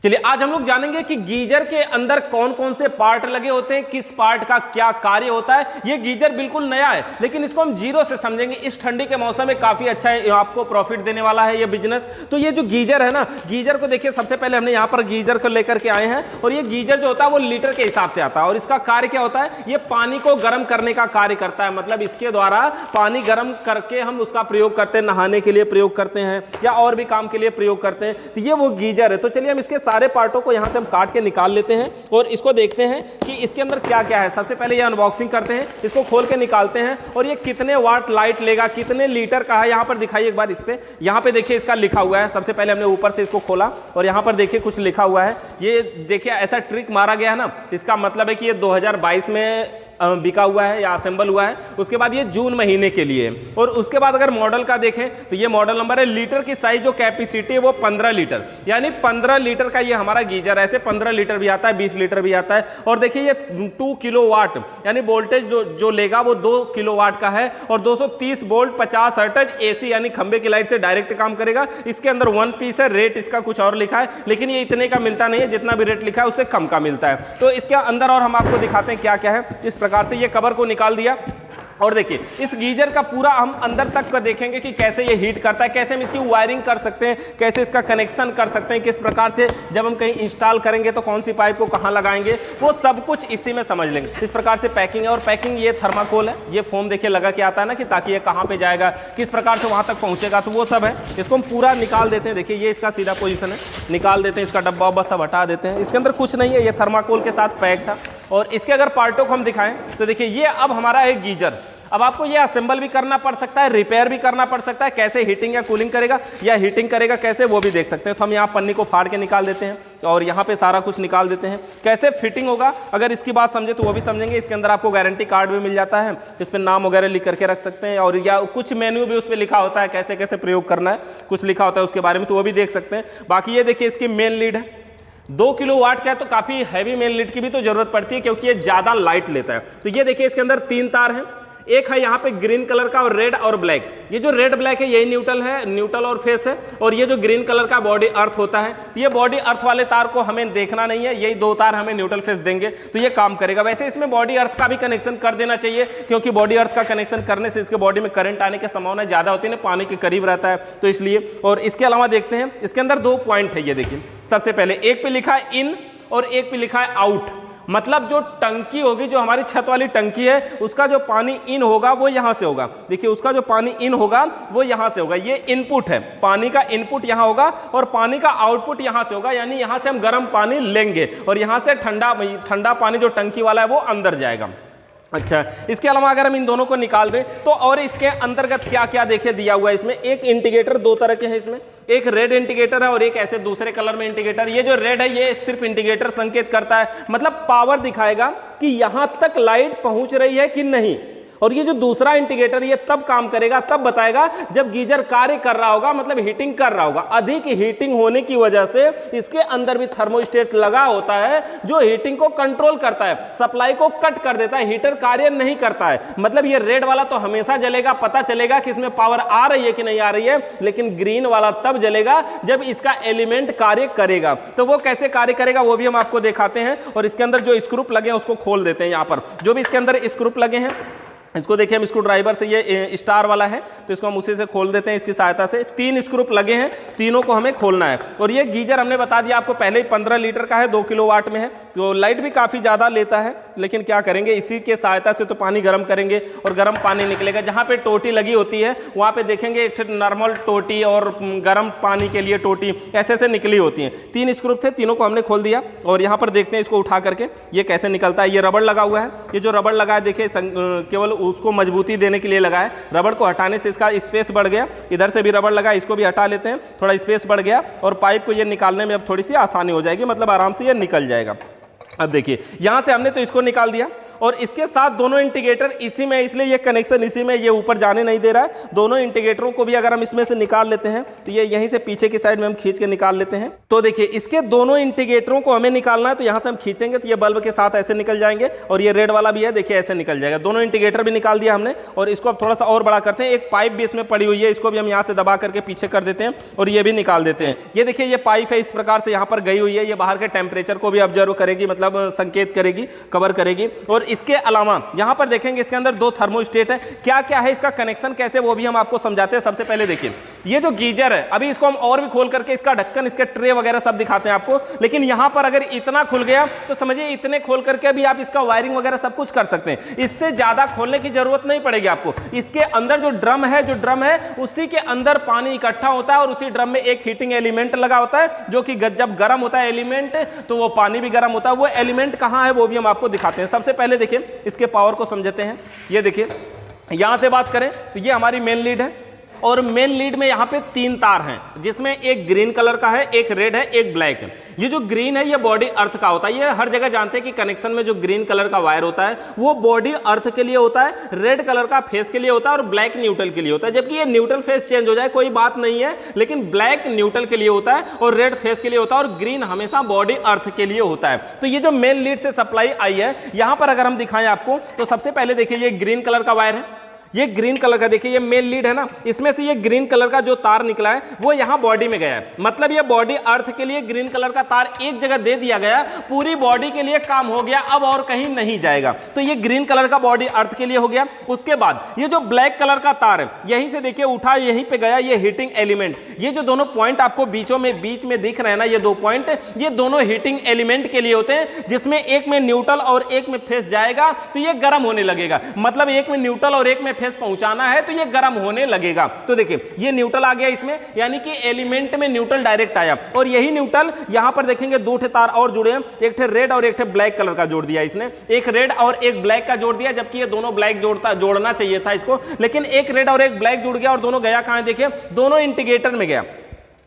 चलिए आज हम लोग जानेंगे कि गीजर के अंदर कौन कौन से पार्ट लगे होते हैं, किस पार्ट का क्या कार्य होता है। ये गीजर बिल्कुल नया है लेकिन इसको हम जीरो से समझेंगे। इस ठंडी के मौसम में काफी अच्छा है, आपको प्रॉफिट देने वाला है ये बिजनेस। तो ये जो गीजर है ना, गीजर को देखिए, सबसे पहले हमने यहाँ पर गीजर को लेकर के आए हैं और ये गीजर जो होता है वो लीटर के हिसाब से आता है और इसका कार्य क्या होता है, ये पानी को गर्म करने का कार्य करता है। मतलब इसके द्वारा पानी गर्म करके हम उसका प्रयोग करते हैं, नहाने के लिए प्रयोग करते हैं या और भी काम के लिए प्रयोग करते हैं। तो ये वो गीजर है। तो चलिए हम इसके सारे पार्टों को यहां से हम काट के निकाल लेते हैं और इसको देखते हैं कि इसके अंदर क्या क्या है। सबसे पहले ये अनबॉक्सिंग करते हैं, इसको खोल के निकालते हैं और ये कितने वाट लाइट लेगा, कितने लीटर का है, यहां पर दिखाइए एक बार। इस पे यहां पे देखिए इसका लिखा हुआ है। सबसे पहले हमने ऊपर से इसको खोला और यहां पर देखिए कुछ लिखा हुआ है। ये देखिए ऐसा ट्रिक मारा गया है ना, इसका मतलब है कि ये 2022 में बिका हुआ है या असेंबल हुआ है। उसके बाद ये जून महीने के लिए और उसके बाद अगर मॉडल का देखें तो ये मॉडल नंबर है। लीटर की साइज जो कैपेसिटी है वो 15 लीटर, यानी 15 लीटर का ये हमारा गीजर। ऐसे 15 लीटर भी आता है, 20 लीटर भी आता है। और देखिए ये 2 किलोवाट यानी वोल्टेज जो लेगा वो 2 किलोवाट का है और 230 वोल्ट 50 हर्ट्ज एसी यानी खंबे की लाइट से डायरेक्ट काम करेगा। इसके अंदर 1 पीस है, रेट इसका कुछ और लिखा है लेकिन ये इतने का मिलता नहीं है, जितना भी रेट लिखा है उससे कम का मिलता है। तो इसके अंदर और हम आपको दिखाते हैं क्या क्या है। इस प्रकार से ये कवर को निकाल दिया और देखिए इस गीजर का पूरा हम अंदर तक का देखेंगे कि कैसे ये हीट करता है, कैसे हम इसकी वायरिंग कर सकते हैं, कैसे इसका कनेक्शन कर सकते हैं, किस प्रकार से जब हम कहीं इंस्टॉल करेंगे तो कौन सी पाइप को कहाँ लगाएंगे, वो सब कुछ इसी में समझ लेंगे। इस प्रकार से पैकिंग है और पैकिंग ये थर्माकोल है, ये फोम देखिए लगा के आता है ना कि ताकि ये कहाँ पे जाएगा, किस प्रकार से वहाँ तक पहुँचेगा, तो वो सब है। इसको हम पूरा निकाल देते हैं। देखिए ये इसका सीधा पोजीशन है, निकाल देते हैं, इसका डब्बा उब्बा सब हटा देते हैं। इसके अंदर कुछ नहीं है, ये थर्माकोल के साथ पैक था। और इसके अगर पार्टों को हम दिखाएं तो देखिए ये अब हमारा है गीजर। अब आपको ये असेंबल भी करना पड़ सकता है, रिपेयर भी करना पड़ सकता है। कैसे हीटिंग या कूलिंग करेगा या हीटिंग करेगा कैसे, वो भी देख सकते हैं। तो हम यहाँ पन्नी को फाड़ के निकाल देते हैं और यहाँ पे सारा कुछ निकाल देते हैं। कैसे फिटिंग होगा अगर इसकी बात समझे तो वो भी समझेंगे। इसके अंदर आपको गारंटी कार्ड भी मिल जाता है, इस पर नाम वगैरह लिख करके रख सकते हैं और या कुछ मेन्यू भी उस पर लिखा होता है, कैसे कैसे प्रयोग करना है कुछ लिखा होता है उसके बारे में, तो वो भी देख सकते हैं। बाकी ये देखिए इसकी मेन लीड है, 2 किलोवाट का है तो काफ़ी हैवी मेन लीड की भी तो जरूरत पड़ती है क्योंकि ये ज़्यादा लाइट लेता है। तो ये देखिए इसके अंदर 3 तार हैं, एक है यहाँ पे ग्रीन कलर का और रेड और ब्लैक। ये जो रेड ब्लैक है यही न्यूट्रल है, न्यूट्रल और फेस है। और ये जो ग्रीन कलर का बॉडी अर्थ होता है, ये बॉडी अर्थ वाले तार को हमें देखना नहीं है, यही 2 तार हमें न्यूट्रल फेस देंगे तो ये काम करेगा। वैसे इसमें बॉडी अर्थ का भी कनेक्शन कर देना चाहिए क्योंकि बॉडी अर्थ का कनेक्शन करने से इसके बॉडी में करंट आने की संभावना ज़्यादा होती है ना, पानी के करीब रहता है तो इसलिए। और इसके अलावा देखते हैं इसके अंदर 2 पॉइंट है। ये देखिए सबसे पहले एक पे लिखा है इन और एक पे लिखा है आउट। मतलब जो टंकी होगी, जो हमारी छत वाली टंकी है, उसका जो पानी इन होगा वो यहाँ से होगा। देखिए उसका जो पानी इन होगा वो यहाँ से होगा, ये इनपुट है, पानी का इनपुट यहाँ होगा और पानी का आउटपुट यहाँ से होगा। यानी यहाँ से हम गर्म पानी लेंगे और यहाँ से ठंडा पानी जो टंकी वाला है वो अंदर जाएगा। अच्छा, इसके अलावा अगर हम इन दोनों को निकाल दें तो और इसके अंतर्गत क्या क्या देखिए दिया हुआ है। इसमें एक इंडिकेटर 2 तरह के हैं, इसमें एक रेड इंडिकेटर है और एक ऐसे दूसरे कलर में इंडिकेटर। ये जो रेड है ये सिर्फ इंडिकेटर संकेत करता है, मतलब पावर दिखाएगा कि यहां तक लाइट पहुंच रही है कि नहीं। और ये जो दूसरा इंडिकेटर ये तब काम करेगा, तब बताएगा जब गीजर कार्य कर रहा होगा, मतलब हीटिंग कर रहा होगा। अधिक हीटिंग होने की वजह से इसके अंदर भी थर्मोस्टेट लगा होता है जो हीटिंग को कंट्रोल करता है, सप्लाई को कट कर देता है, हीटर कार्य नहीं करता है। मतलब ये रेड वाला तो हमेशा जलेगा, पता चलेगा कि इसमें पावर आ रही है कि नहीं आ रही है, लेकिन ग्रीन वाला तब जलेगा जब इसका एलिमेंट कार्य करेगा। तो वो कैसे कार्य करेगा वो भी हम आपको दिखाते हैं। और इसके अंदर जो स्क्रू लगे हैं उसको खोल देते हैं। यहाँ पर जो भी इसके अंदर स्क्रू लगे हैं इसको देखिए हम स्क्रू ड्राइवर से, ये स्टार वाला है तो इसको हम उसी से खोल देते हैं इसकी सहायता से। 3 स्क्रू लगे हैं, तीनों को हमें खोलना है। और ये गीजर हमने बता दिया आपको पहले ही 15 लीटर का है, 2 किलोवाट में है, तो लाइट भी काफ़ी ज़्यादा लेता है। लेकिन क्या करेंगे, इसी के सहायता से तो पानी गर्म करेंगे और गर्म पानी निकलेगा। जहाँ पे टोटी लगी होती है वहाँ पे देखेंगे एक नॉर्मल टोटी और गर्म पानी के लिए टोटी ऐसे ऐसे निकली होती हैं। 3 स्क्रू थे, तीनों को हमने खोल दिया और यहाँ पर देखते हैं इसको उठा करके ये कैसे निकलता है। ये रबड़ लगा हुआ है, ये जो रबड़ लगा है देखिए केवल उसको मजबूती देने के लिए लगा है। रबड़ को हटाने से इसका स्पेस बढ़ गया, इधर से भी रबड़ लगा, इसको भी हटा लेते हैं, थोड़ा स्पेस बढ़ गया और पाइप को ये निकालने में अब थोड़ी सी आसानी हो जाएगी, मतलब आराम से ये निकल जाएगा। अब देखिए यहाँ से हमने तो इसको निकाल दिया और इसके साथ दोनों इंडिकेटर इसी में, इसलिए ये कनेक्शन इसी में, ये ऊपर जाने नहीं दे रहा है। दोनों इंडिकेटरों को भी अगर हम इसमें से निकाल लेते हैं तो ये यहीं से पीछे की साइड में हम खींच के निकाल लेते हैं। तो देखिए इसके दोनों इंडिकेटरों को हमें निकालना है, तो यहां से हम खींचेंगे तो ये बल्ब के साथ ऐसे निकल जाएंगे, और ये रेड वाला भी है देखिए ऐसे निकल जाएगा। दोनों इंडिकेटर भी निकाल दिया हमने, और इसको अब थोड़ा सा और बड़ा करते हैं। एक पाइप भी इसमें पड़ी हुई है, इसको भी हम यहाँ से दबा करके पीछे कर देते हैं और ये भी निकाल देते हैं। ये देखिए ये पाइप है, इस प्रकार से यहाँ पर गई हुई है, ये बाहर के टेम्परेचर को भी ऑब्जर्व करेगी, मतलब संकेत करेगी, कवर करेगी। और इसके अलावा यहाँ पर देखेंगे इसके अंदर दो थर्मोस्टेट है। क्या क्या है इसका कनेक्शन कैसे, वो भी हम आपको समझाते हैं। सबसे पहले देखिए ये जो गीजर है, अभी इसको हम और भी खोल करके इसका ढक्कन, इसके ट्रे वगैरह सब दिखाते हैं आपको, लेकिन यहाँ पर अगर इतना खुल गया तो समझिए इतने खोल करके भी आप इसका वायरिंग वगैरह सब कुछ कर सकते हैं। इससे ज्यादा खोलने की जरूरत नहीं पड़ेगी आपको। इसके अंदर जो ड्रम है उसी के अंदर पानी इकट्ठा होता है, और उसी ड्रम में एक हीटिंग एलिमेंट लगा होता है, जो कि जब गर्म होता है एलिमेंट तो वो पानी भी गर्म होता है। वो एलिमेंट कहां है वो भी हम आपको दिखाते हैं। सबसे पहले देखिए इसके पावर को समझते हैं। ये देखिए यहां से बात करें तो ये हमारी मेन लीड है, और मेन लीड में यहाँ पे 3 तार हैं, जिसमें एक ग्रीन कलर का है, एक रेड है, एक ब्लैक है। ये जो ग्रीन है ये बॉडी अर्थ का होता है। ये हर जगह जानते हैं कि कनेक्शन में जो ग्रीन कलर का वायर होता है वो बॉडी अर्थ के लिए होता है, रेड कलर का फेस के लिए होता है, और ब्लैक न्यूट्रल के लिए होता है। जबकि ये न्यूट्रल फेस चेंज हो जाए कोई बात नहीं है, लेकिन ब्लैक न्यूट्रल के लिए होता है और रेड फेस के लिए होता है, और ग्रीन हमेशा बॉडी अर्थ के लिए होता है। तो ये जो मेन लीड से सप्लाई आई है, यहां पर अगर हम दिखाएं आपको तो सबसे पहले देखिए ये ग्रीन कलर का वायर है, ये ग्रीन कलर का देखिए ये मेन लीड है ना, इसमें से ये ग्रीन कलर का जो तार निकला है वो यहाँ बॉडी में गया है। मतलब ये बॉडी अर्थ के लिए ग्रीन कलर का तार एक जगह दे दिया गया, पूरी बॉडी के लिए काम हो गया, अब और कहीं नहीं जाएगा। तो ये ग्रीन कलर का बॉडी अर्थ के लिए हो गया। उसके बाद ये जो ब्लैक कलर का तार है यहीं से देखिए उठा, यहीं पे गया ये हीटिंग एलिमेंट। ये जो दोनों पॉइंट आपको बीच में दिख रहे हैं ना, ये 2 पॉइंट, ये दोनों हीटिंग एलिमेंट के लिए होते हैं, जिसमें एक में न्यूट्रल और एक में फेस जाएगा तो ये गर्म होने लगेगा। मतलब एक में न्यूट्रल और एक में फेस पहुंचाना है तो ये गर्म होने लगेगा। तो देखिए ये न्यूट्रल आ गया इसमें, यानी कि एलिमेंट में न्यूट्रल डायरेक्ट आया, और यही न्यूट्रल यहां पर देखेंगे 2 तार और जुड़े हैं, एक थे रेड और एक थे ब्लैक कलर का जोड़ दिया इसने, एक रेड और एक ब्लैक का जोड़ दिया, जबकि ये दोनों ब्लैक जोड़ना चाहिए था इसको, लेकिन एक रेड और एक ब्लैक जुड़ गया, और दोनों गया कहां देखिए दोनों इंडिकेटर में गया।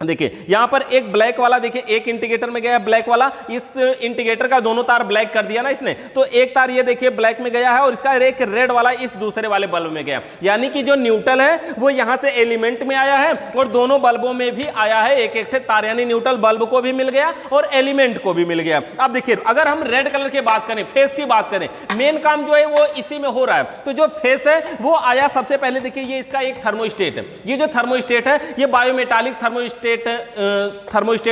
देखिए यहां पर एक ब्लैक वाला, देखिए एक इंडिकेटर में गया ब्लैक वाला, इस इंडिकेटर का दोनों तार ब्लैक कर दिया ना इसने, तो एक तार ये देखिए ब्लैक में गया है, और इसका एक रेड वाला इस दूसरे वाले बल्ब में गया। यानी कि जो न्यूट्रल है वो यहां से एलिमेंट में आया है, और दोनों बल्बों में भी आया है एक एक तार, यानी न्यूट्रल बल्ब को भी मिल गया और एलिमेंट को भी मिल गया। अब देखिए अगर हम रेड कलर की बात करें, फेस की बात करें, मेन काम जो है वो इसी में हो रहा है। तो जो फेस है वो आया, सबसे पहले देखिए ये इसका एक थर्मोस्टेट है। ये जो थर्मोस्टेट है ये बायोमेटालिक थर्मोस्टेट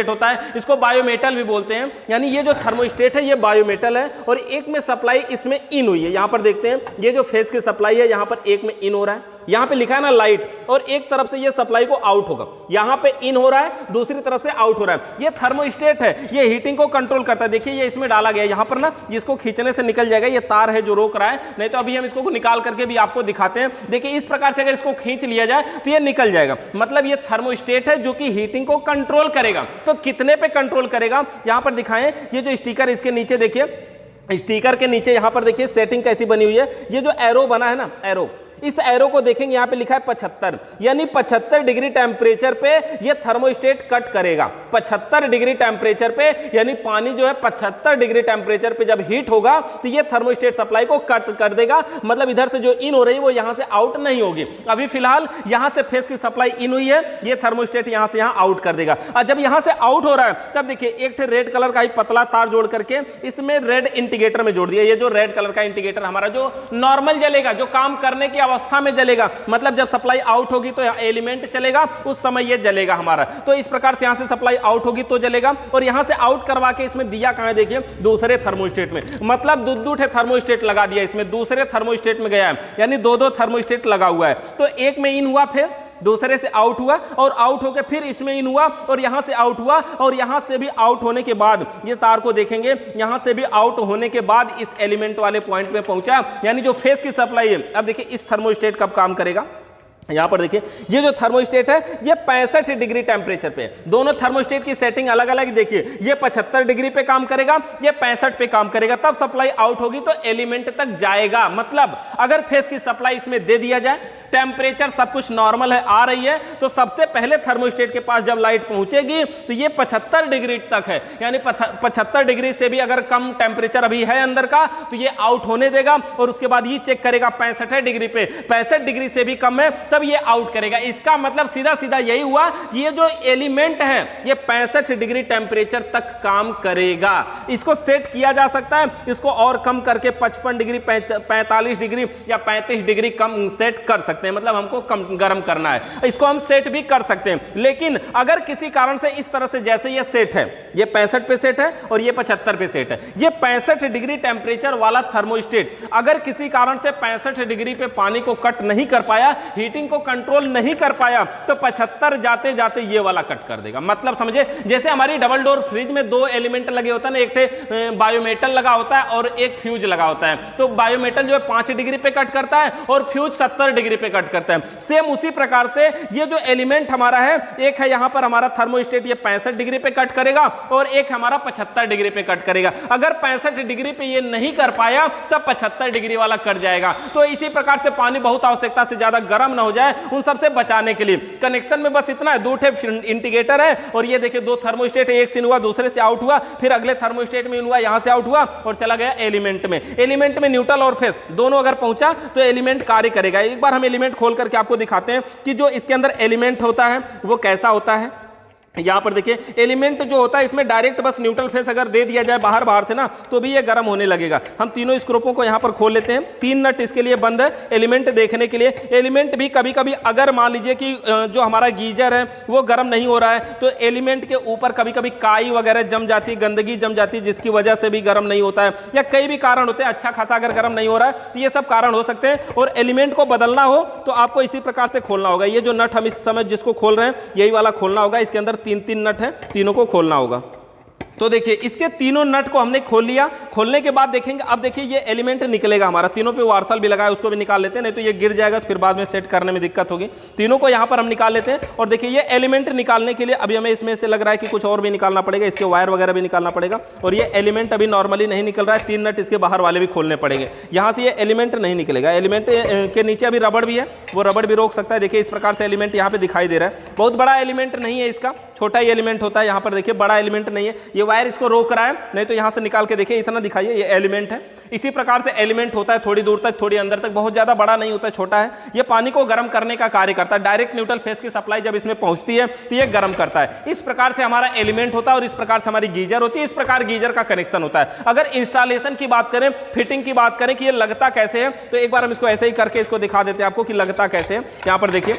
होता है, इसको बायोमेटल भी बोलते हैं। यानी ये जो थर्मोस्टेट है ये बायोमेटल है, और एक में सप्लाई इसमें इन हुई है। यहां पर देखते हैं ये जो फेस की सप्लाई है, यहां पर एक में इन हो रहा है, यहां पे लिखा है ना लाइट, और एक तरफ से ये सप्लाई को आउट होगा, यहां पे इन हो रहा है, दूसरी तरफ से आउट हो रहा है। ये थर्मोस्टेट है, ये हीटिंग को कंट्रोल करता है। देखिए ये इसमें डाला गया है, यहां पर ना जिसको खींचने से निकल जाएगा, ये तार है जो रोक रहा है, नहीं तो अभी हम इसको निकाल करके भी आपको दिखाते हैं। देखिए इस प्रकार से अगर इसको खींच लिया जाए तो ये निकल जाएगा। मतलब ये थर्मोस्टेट है जो कि हीटिंग को कंट्रोल करेगा। तो कितने पे कंट्रोल करेगा यहां पर दिखाएं, ये जो स्टिकर इसके नीचे देखिए, स्टिकर के नीचे यहां पर देखिए सेटिंग कैसी बनी हुई है। ये जो एरो बना है ना, एरो, इस एरो को देखेंगे यहां पे लिखा है 75, यानी 75 डिग्री टेम्परेचर पे ये थर्मोस्टेट कट करेगा। 75 डिग्री टेम्परेचर पे, यानी पानी जो है 75 डिग्री टेम्परेचर पे जब हीट होगा तो ये थर्मोस्टेट सप्लाई को कट कर देगा। मतलब इधर से जो इन हो रही है वो यहां से आउट नहीं होगी। अभी फिलहाल यहां से फेस की सप्लाई इन हुई है, ये थर्मोस्टेट यहां से यहां आउट कर देगा। और जब यहां से आउट हो रहा है तब देखिए एक रेड कलर का ही पतला तार जोड़ करके इसमें रेड इंडिकेटर में जोड़ दिया। ये जो रेड कलर का इंडिकेटर हमारा जो नॉर्मल जलेगा, जो काम करने की अवस्था में जलेगा, मतलब जब सप्लाई आउट होगी तो एलिमेंट चलेगा, उस समय ये जलेगा हमारा। तो इस प्रकार से यहां से सप्लाई आउट होगी तो जलेगा, और यहां से आउट करवा के इसमें दिया कहां है देखिए दूसरे थर्मोस्टेट में। मतलब दो थर्मोस्टेट लगा दिया इसमें, दूसरे थर्मोस्टेट में गया है, यानी 2 थर्मोस्टेट लगा हुआ है। तो एक में इन हुआ फेस, दूसरे से आउट हुआ, और आउट होकर फिर इसमें इन हुआ, और यहां से आउट हुआ, और यहां से भी आउट होने के बाद ये तार को देखेंगे, यहां से भी आउट होने के बाद इस एलिमेंट वाले पॉइंट में पहुंचा, यानी जो फेस की सप्लाई है। अब देखिए इस थर्मोस्टेट कब काम करेगा, यहाँ पर देखिए ये जो थर्मोस्टेट है ये 65 डिग्री टेम्परेचर पे है। दोनों थर्मोस्टेट की सेटिंग अलग अलग, देखिए ये 75 डिग्री पे काम करेगा, ये 65 पे काम करेगा, तब सप्लाई आउट होगी तो एलिमेंट तक जाएगा। मतलब अगर फेस की सप्लाई इसमें दे दिया जाए, टेम्परेचर सब कुछ नॉर्मल है, आ रही है, तो सबसे पहले थर्मोस्टेट के पास जब लाइट पहुंचेगी तो ये 75 डिग्री तक है, यानी 75 डिग्री से भी अगर कम टेम्परेचर अभी है अंदर का तो ये आउट होने देगा, और उसके बाद ये चेक करेगा 65 डिग्री पे, 65 डिग्री से भी कम है तब ये आउट करेगा। इसका मतलब सीधा सीधा यही हुआ, ये जो एलिमेंट है ये 65 डिग्री टेम्परेचर तक काम करेगा। इसको सेट किया जा सकता है, इसको और कम करके 55 डिग्री, 45 डिग्री या 35 डिग्री कम सेट कर सकते हैं, मतलब हमको कम गर्म करना है, इसको हम सेट भी कर सकते हैं। लेकिन अगर किसी कारण से इस तरह से, जैसे ये सेट है, ये 65 पे सेट है और ये 75 पे सेट है, ये 65 डिग्री टेम्परेचर वाला थर्मोस्टेट अगर किसी कारण से 65 डिग्री पे पानी को कट नहीं कर पाया, हीटिंग को कंट्रोल नहीं कर पाया, तो 75 जाते जाते ये वाला कट कर देगा। मतलब समझे, जैसे हमारी डबल डोर फ्रिज में दो एलिमेंट लगे होता है ना, एक बायोमेटल लगा होता है और एक फ्यूज लगा होता है, तो बायोमेटल जो है 5 डिग्री पे कट करता है और फ्यूज 70 डिग्री पे कट करता है। सेम उसी प्रकार से ये जो एलिमेंट हमारा है, एक है यहां पर हमारा थर्मोस्टेट, ये 65 डिग्री पे कट करेगा और एक हमारा 75 डिग्री पे कट करेगा। अगर 65 डिग्री पे ये नहीं कर पाया तब 75 डिग्री वाला कट जाएगा। तो इसी प्रकार से पानी बहुत आवश्यकता से ज्यादा गर्म ना हो जाए, उन सबसे बचाने के लिए कनेक्शन में बस इतना है, 2 ठे इंडिकेटर है और ये देखिए 2 थर्मोस्टेट, एक से इन हुआ, दूसरे से आउट हुआ, फिर अगले थर्मोस्टेट में इन हुआ, यहां से आउट हुआ और चला गया एलिमेंट में। एलिमेंट में न्यूट्रल और फेस दोनों अगर पहुंचा तो एलिमेंट कार्य करेगा। एक बार हम एलिमेंट खोल करके आपको दिखाते हैं कि जो इसके अंदर एलिमेंट होता है वो कैसा होता है। यहां पर देखिए एलिमेंट जो होता है इसमें डायरेक्ट बस न्यूट्रल फेस अगर दे दिया जाए बाहर से ना तो भी ये गर्म होने लगेगा। हम तीनों स्क्रूपों को यहां पर खोल लेते हैं, 3 नट इसके लिए बंद है एलिमेंट देखने के लिए। एलिमेंट भी कभी कभी अगर मान लीजिए कि जो हमारा गीजर है वो गर्म नहीं हो रहा है तो एलिमेंट के ऊपर कभी कभी काई वगैरह जम जाती है, गंदगी जम जाती है, जिसकी वजह से भी गर्म नहीं होता है, या कई भी कारण होते हैं। अच्छा खासा अगर गर्म नहीं हो रहा है तो ये सब कारण हो सकते हैं। और एलिमेंट को बदलना हो तो आपको इसी प्रकार से खोलना होगा। ये जो नट हम इस समय जिसको खोल रहे हैं यही वाला खोलना होगा। इसके अंदर 3 नट है, तीनों को खोलना होगा। तो देखिए इसके तीनों नट को हमने खोल लिया। खोलने के बाद देखेंगे, अब देखिए ये एलिमेंट निकलेगा हमारा, तीनों पे वार्सल भी लगा है, उसको भी निकाल लेते हैं, नहीं तो ये गिर जाएगा तो फिर बाद में सेट करने में दिक्कत होगी। तीनों को यहाँ पर हम निकाल लेते हैं। और देखिए ये एलिमेंट निकालने के लिए अभी हमें इसमें से लग रहा है कि कुछ और भी निकालना पड़ेगा, इसके वायर वगैरह भी निकालना पड़ेगा। और ये एलिमेंट अभी नॉर्मली नहीं निकल रहा है, 3 नट इसके बाहर वाले भी खोलने पड़ेंगे। यहाँ से ये एलिमेंट नहीं निकलेगा। एलिमेंट के नीचे अभी रबड़ भी है, वो रबड़ भी रोक सकता है। देखिए इस प्रकार से एलिमेंट यहाँ पे दिखाई दे रहा है। बहुत बड़ा एलिमेंट नहीं है इसका, छोटा ही एलिमेंट होता है। यहाँ पर देखिए बड़ा एलिमेंट नहीं है, ये वायर इसको रोक रहा है, नहीं तो यहां से निकाल के देखिए इतना दिखाइए, ये एलिमेंट है। इसी प्रकार से एलिमेंट होता है, थोड़ी दूर तक, थोड़ी अंदर तक, बहुत ज्यादा बड़ा नहीं होता, छोटा है। ये पानी को गर्म करने का कार्य करता है। डायरेक्ट न्यूट्रल फेस की सप्लाई जब इसमें पहुंचती है तो ये गर्म करता है। इस प्रकार से हमारा एलिमेंट होता है और इस प्रकार से हमारी गीजर होती है। इस प्रकार गीजर का कनेक्शन होता है। अगर इंस्टॉलेशन की बात करें, फिटिंग की बात करें कि ये लगता कैसे है, तो एक बार हम इसको ऐसे ही करके इसको दिखा देते हैं आपको कि लगता कैसे है। यहां पर देखिए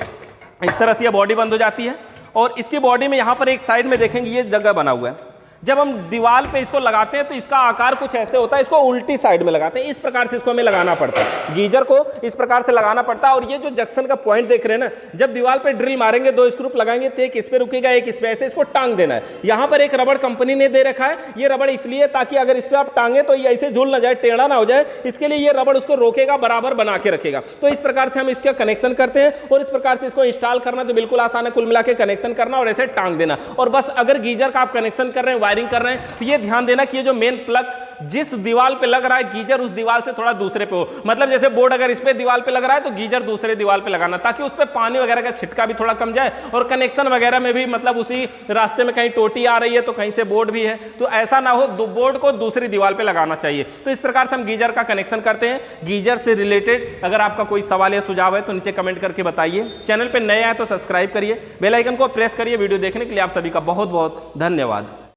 इस तरह से ये बॉडी बंद हो जाती है और इसकी बॉडी में यहां पर एक साइड में देखेंगे ये जगह बना हुआ है। जब हम दीवार पे इसको लगाते हैं तो इसका आकार कुछ ऐसे होता है, इसको उल्टी साइड में लगाते हैं। इस प्रकार से इसको हमें लगाना पड़ता है, गीजर को इस प्रकार से लगाना पड़ता है। और ये जो जंक्शन का पॉइंट देख रहे हैं ना, जब दीवार पे ड्रिल मारेंगे 2 स्क्रू लगाएंगे तो एक इस पे रुकेगा, एक इस पे, ऐसे इसको टांग देना है। यहाँ पर एक रबड़ कंपनी ने दे रखा है। ये रबड़ इसलिए ताकि अगर इस पे आप टांगे तो ये ऐसे झूल ना जाए, टेढ़ा ना हो जाए, इसके लिए ये रबड़ उसको रोकेगा, बराबर बना के रखेगा। तो इस प्रकार से हम इसका कनेक्शन करते हैं और इस प्रकार से इसको इंस्टॉल करना तो बिल्कुल आसान है। कुल मिला के कनेक्शन करना और ऐसे टांग देना। और बस अगर गीजर का आप कनेक्शन कर रहे हैं, वायरिंग कर रहे हैं, ये ध्यान देना कि ये जो मेन प्लग जिस दीवार पे लग रहा है गीजर, उस दीवार से थोड़ा दूसरे पे हो। मतलब जैसे बोर्ड अगर इस पे दीवार पे लग रहा है तो गीजर दूसरे दीवार पे लगाना, ताकि उस पे पानी वगैरह का छिटका भी थोड़ा कम जाए और कनेक्शन वगैरह में भी, मतलब उसी रास्ते में कहीं टोटी आ रही है तो कहीं से बोर्ड भी है, तो ऐसा ना हो, बोर्ड को दूसरी दीवार पे लगाना चाहिए। तो इस प्रकार से हम गीजर का कनेक्शन करते हैं। गीजर से रिलेटेड अगर आपका कोई सवाल या सुझाव है तो नीचे कमेंट करके बताइए। चैनल पे नए आए तो सब्सक्राइब करिए, बेल आइकन को प्रेस करिए। वीडियो देखने के लिए आप सभी का बहुत बहुत धन्यवाद।